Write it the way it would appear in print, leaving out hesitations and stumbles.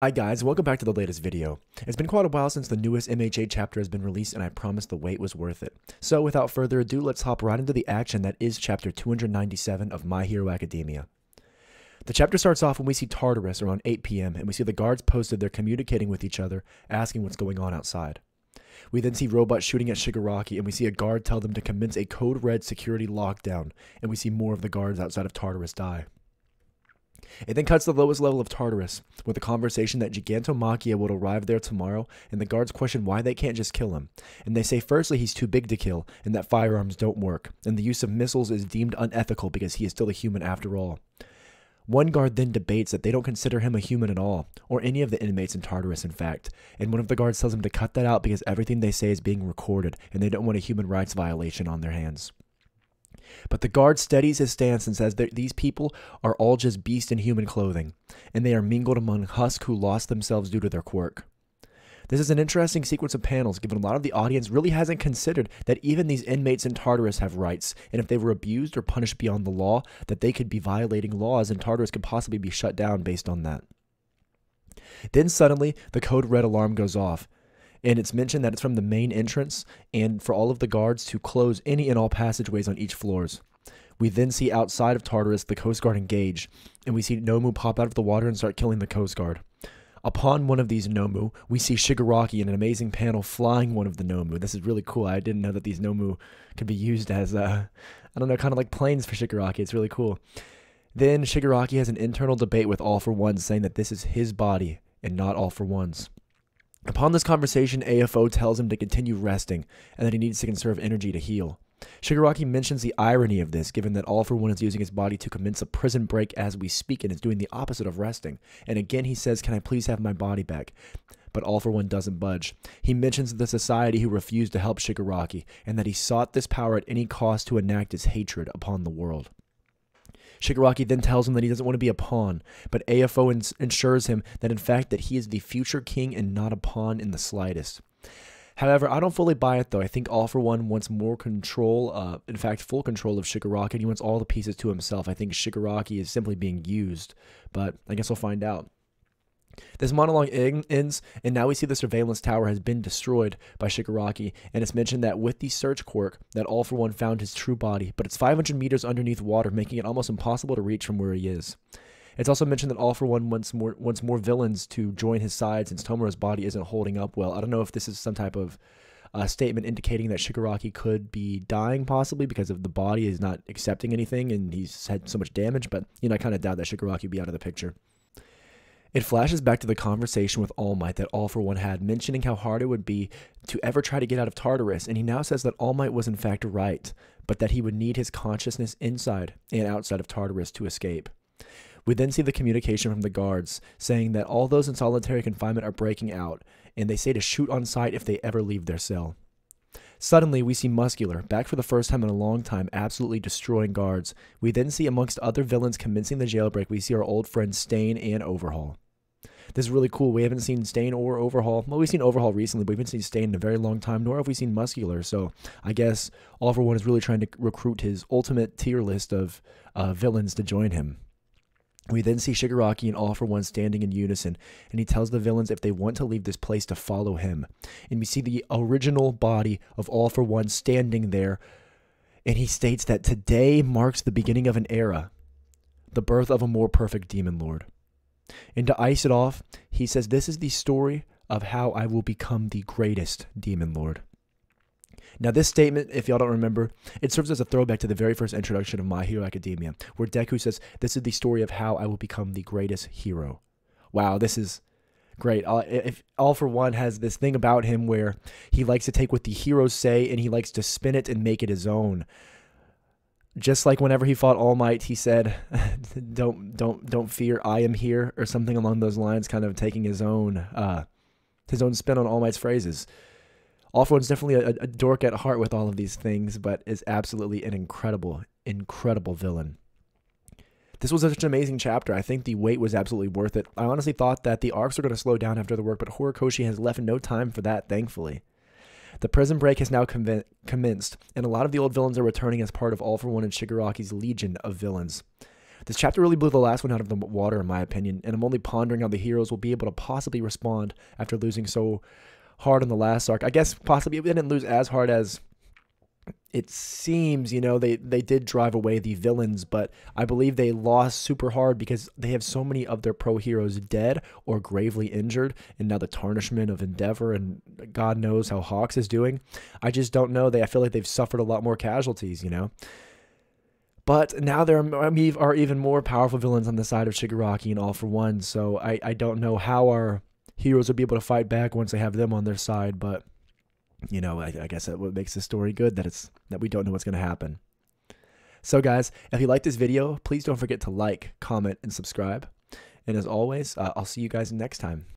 Hi guys, welcome back to the latest video. It's been quite a while since the newest MHA chapter has been released and I promise the wait was worth it. So without further ado, let's hop right into the action that is chapter 297 of My Hero Academia. The chapter starts off when we see Tartarus around 8 p.m. and we see the guards posted there communicating with each other, asking what's going on outside. We then see robots shooting at Shigaraki and we see a guard tell them to commence a code red security lockdown, and we see more of the guards outside of Tartarus die. It then cuts to the lowest level of Tartarus, with a conversation that Gigantomachia will arrive there tomorrow, and the guards question why they can't just kill him. And they say firstly he's too big to kill, and that firearms don't work, and the use of missiles is deemed unethical because he is still a human after all. One guard then debates that they don't consider him a human at all, or any of the inmates in Tartarus in fact, and one of the guards tells him to cut that out because everything they say is being recorded, and they don't want a human rights violation on their hands. But the guard steadies his stance and says that these people are all just beast in human clothing, and they are mingled among husks who lost themselves due to their quirk. This is an interesting sequence of panels, given a lot of the audience really hasn't considered that even these inmates in Tartarus have rights, and if they were abused or punished beyond the law, that they could be violating laws and Tartarus could possibly be shut down based on that. Then suddenly, the code red alarm goes off, and it's mentioned that it's from the main entrance and for all of the guards to close any and all passageways on each floors. We then see outside of Tartarus the Coast Guard engage, and we see Nomu pop out of the water and start killing the Coast Guard. Upon one of these Nomu, we see Shigaraki in an amazing panel flying one of the Nomu. This is really cool. I didn't know that these Nomu could be used as, I don't know, kind of like planes for Shigaraki. It's really cool. Then Shigaraki has an internal debate with All for One, saying that this is his body and not All for One's. Upon this conversation, AFO tells him to continue resting, and that he needs to conserve energy to heal. Shigaraki mentions the irony of this, given that All for One is using his body to commence a prison break as we speak, and is doing the opposite of resting. And again he says, "Can I please have my body back?" But All for One doesn't budge. He mentions the society who refused to help Shigaraki, and that he sought this power at any cost to enact his hatred upon the world. Shigaraki then tells him that he doesn't want to be a pawn, but AFO ensures him that in fact that he is the future king and not a pawn in the slightest. However, I don't fully buy it though. I think All for One wants more control, in fact full control of Shigaraki, and he wants all the pieces to himself. I think Shigaraki is simply being used, but I guess we'll find out. This monologue ends, and now we see the surveillance tower has been destroyed by Shigaraki, and it's mentioned that with the search quirk, that All for One found his true body, but it's 500 meters underneath water, making it almost impossible to reach from where he is. It's also mentioned that All for One wants more villains to join his side since Tomura's body isn't holding up well. I don't know if this is some type of statement indicating that Shigaraki could be dying possibly because of the body is not accepting anything and he's had so much damage, but I kind of doubt that Shigaraki would be out of the picture. It flashes back to the conversation with All Might that All for One had, mentioning how hard it would be to ever try to get out of Tartarus, and he now says that All Might was in fact right, but that he would need his consciousness inside and outside of Tartarus to escape. We then see the communication from the guards, saying that all those in solitary confinement are breaking out, and they say to shoot on sight if they ever leave their cell. Suddenly, we see Muscular, back for the first time in a long time, absolutely destroying guards. We then see, amongst other villains commencing the jailbreak, we see our old friends Stain and Overhaul. This is really cool. We haven't seen Stain or Overhaul. Well, we've seen Overhaul recently, but we haven't seen Stain in a very long time, nor have we seen Muscular. So I guess All for One is really trying to recruit his ultimate tier list of villains to join him. We then see Shigaraki and All for One standing in unison, and he tells the villains if they want to leave this place to follow him. And we see the original body of All for One standing there, and he states that today marks the beginning of an era, the birth of a more perfect Demon Lord. And to ice it off, he says this is the story of how I will become the greatest Demon Lord. Now this statement, if y'all don't remember, it serves as a throwback to the very first introduction of My Hero Academia, where Deku says, this is the story of how I will become the greatest hero. Wow, this is great. If All for One has this thing about him where he likes to take what the heroes say and he likes to spin it and make it his own. Just like whenever he fought All Might, he said, don't fear, I am here, or something along those lines, kind of taking his own spin on All Might's phrases. All for One's definitely a dork at heart with all of these things, but is absolutely an incredible, incredible villain. This was such an amazing chapter. I think the wait was absolutely worth it. I honestly thought that the arcs were going to slow down after the work, but Horikoshi has left no time for that, thankfully. The prison break has now commenced, and a lot of the old villains are returning as part of All for One and Shigaraki's legion of villains. This chapter really blew the last one out of the water, in my opinion, and I'm only pondering how the heroes will be able to possibly respond after losing so hard in the last arc. I guess possibly they didn't lose as hard as it seems, you know, they did drive away the villains, but I believe they lost super hard because they have so many of their pro heroes dead or gravely injured, and now the tarnishment of Endeavor and God knows how Hawks is doing. I just don't know. I feel like they've suffered a lot more casualties, you know. But now there are even more powerful villains on the side of Shigaraki and All for One, so I don't know how our heroes will be able to fight back once they have them on their side, but you know, I guess that's what makes this story good, that we don't know what's going to happen. So guys, if you like this video, please don't forget to like, comment, and subscribe. And as always, I'll see you guys next time.